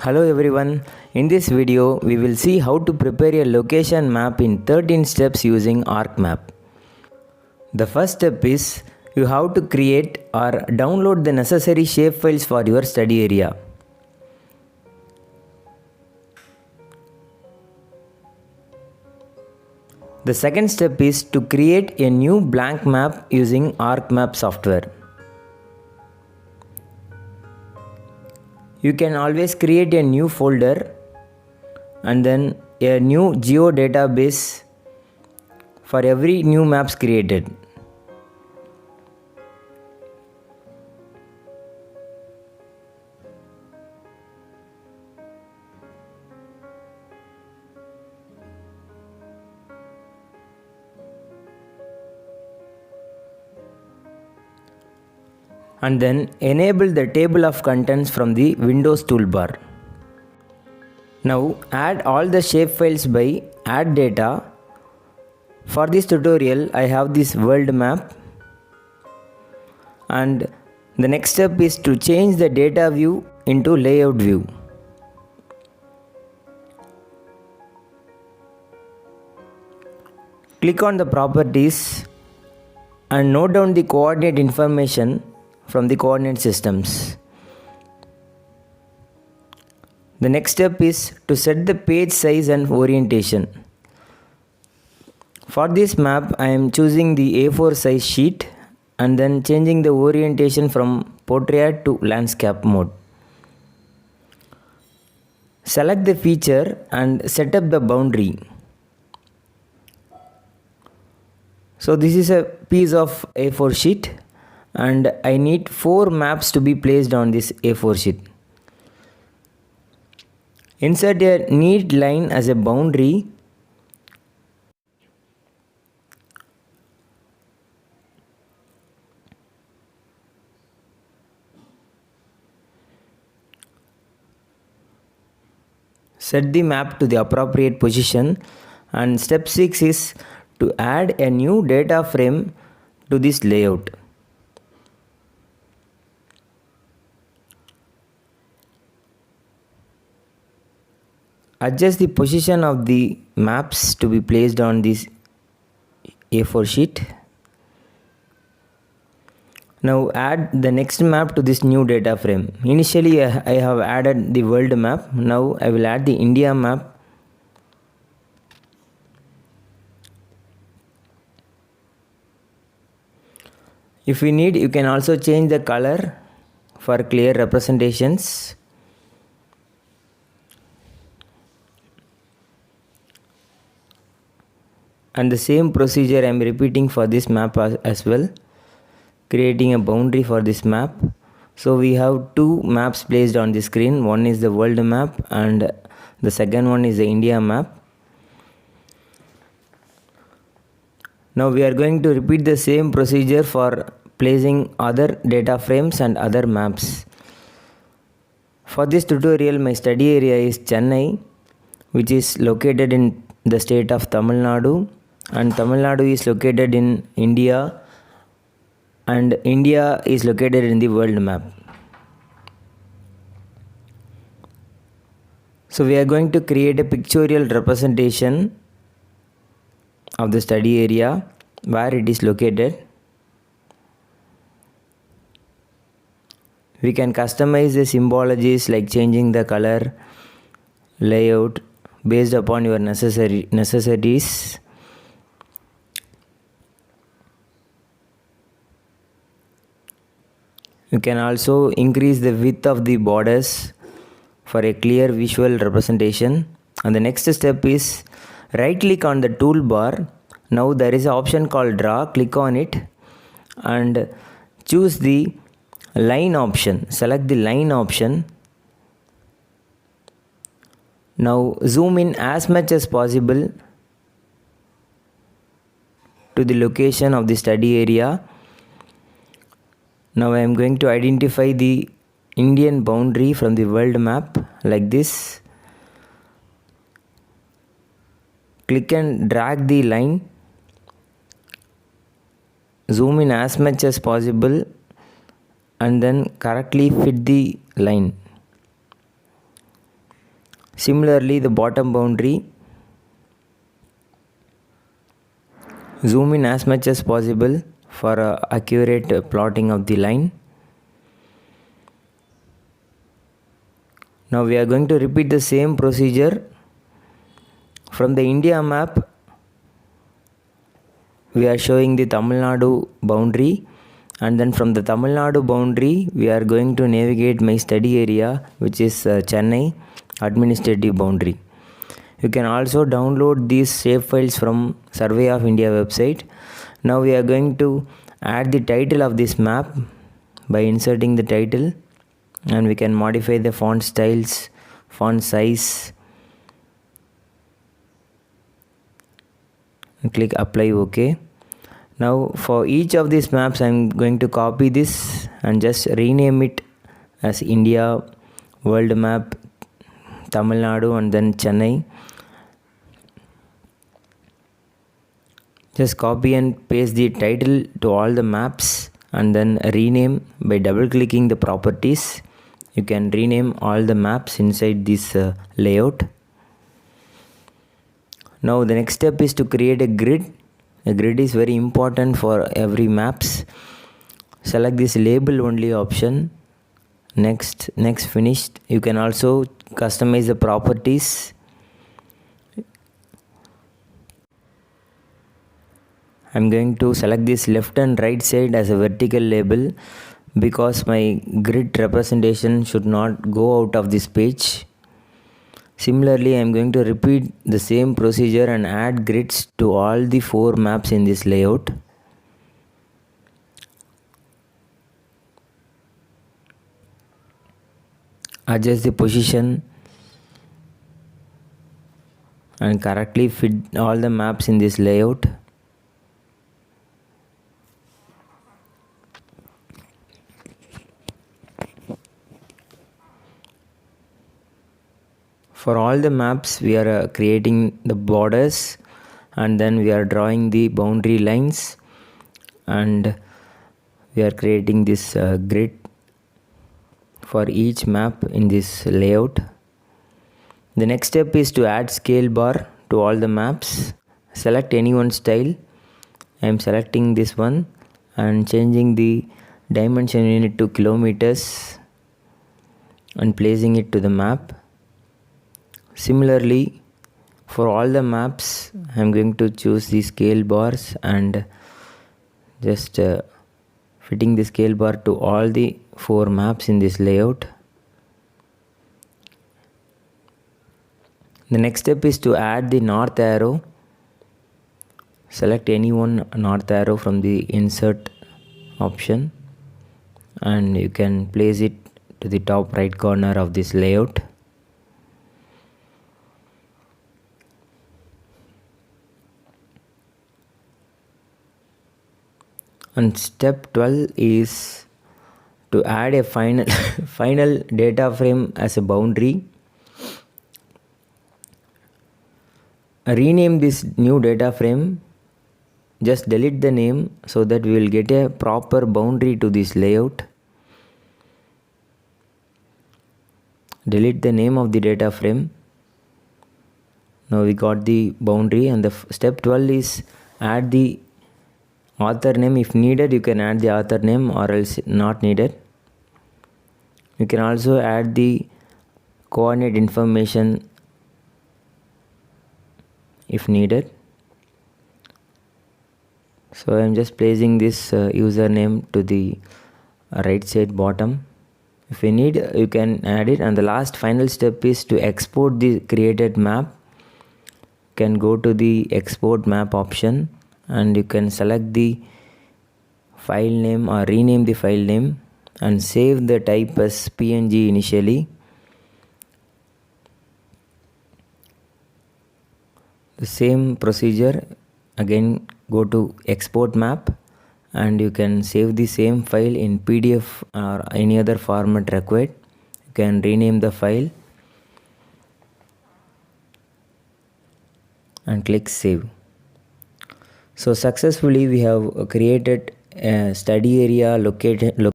Hello everyone, in this video we will see how to prepare a location map in 13 steps using ArcMap. The first step is you have to create or download the necessary shapefiles for your study area. The second step is to create a new blank map using ArcMap software. You can always create a new folder and then a new geodatabase for every new maps created. And then enable the table of contents from the Windows toolbar. Now add all the shapefiles by add data. For this tutorial I have this world map, and the next step is to change the data view into layout view. Click on the properties and note down the coordinate information from the coordinate systems. The next step is to set the page size and orientation. For this map I am choosing the A4 size sheet and then changing the orientation from portrait to landscape mode. Select the feature and set up the boundary. So this is a piece of A4 sheet and I need 4 maps to be placed on this A4 sheet. Insert a neat line as a boundary. Set the map to the appropriate position, and step 6 is to add a new data frame to this layout. Adjust the position of the maps to be placed on this A4 sheet. Now add the next map to this new data frame. Initially I have added the world map. Now I will add the India map. If you need, you can also change the color for clear representations. And the same procedure I am repeating for this map as well, creating a boundary for this map. So we have 2 maps placed on the screen. One is the world map and the second one is the India map. Now we are going to repeat the same procedure for placing other data frames and other maps. For this tutorial my study area is Chennai, which is located in the state of Tamil Nadu, and Tamil Nadu is located in India, and India is located in the world map. So we are going to create a pictorial representation of the study area where it is located. We can customize the symbologies like changing the color, layout based upon your necessities. You can also increase the width of the borders for a clear visual representation. And the next step is right click on the toolbar. Now there is an option called draw. Click on it and choose the line option. Select the line option. Now zoom in as much as possible to the location of the study area. Now I am going to identify the Indian boundary from the world map like this. Click and drag the line. Zoom in as much as possible and then correctly fit the line. Similarly, the bottom boundary, zoom in as much as possible for accurate plotting of the line. Now we are going to repeat the same procedure from the India map. We are showing the Tamil Nadu boundary, and then from the Tamil Nadu boundary we are going to navigate my study area, which is Chennai administrative boundary. You can also download these shapefiles from Survey of India website. Now we are going to add the title of this map by inserting the title, and we can modify the font styles, font size, and click apply. OK. Now for each of these maps I am going to copy this and just rename it as India, World Map, Tamil Nadu, and then Chennai. Just copy and paste the title to all the maps and then rename by double clicking the properties. You can rename all the maps inside this layout. Now the next step is to create a grid. A grid is very important for every maps. Select this label only option. Next finished. You can also customize the properties. I'm going to select this left and right side as a vertical label because my grid representation should not go out of this page. Similarly, I am going to repeat the same procedure and add grids to all the 4 maps in this layout. Adjust the position and correctly fit all the maps in this layout. For all the maps we are creating the borders, and then we are drawing the boundary lines, and we are creating this grid for each map in this layout. The next step is to add scale bar to all the maps. Select any one style. I am selecting this one and changing the dimension unit to kilometers and placing it to the map. Similarly, for all the maps I am going to choose the scale bars and just fitting the scale bar to all the 4 maps in this layout. The next step is to add the north arrow. Select any one north arrow from the insert option and you can place it to the top right corner of this layout. And step 12 is to add a final data frame as a boundary. Rename this new data frame. Just delete the name so that we will get a proper boundary to this layout. Delete the name of the data frame. Now we got the boundary, and the step 12 is add the author name. If needed you can add the author name, or else not needed. You can also add the coordinate information if needed. So I am just placing this username to the right side bottom. If you need you can add it. And the last final step is to export the created map. You can go to the export map option and you can select the file name or rename the file name and save the type as PNG initially. The same procedure again, go to export map and you can save the same file in PDF or any other format required. You can rename the file and click save. So successfully we have created a study area located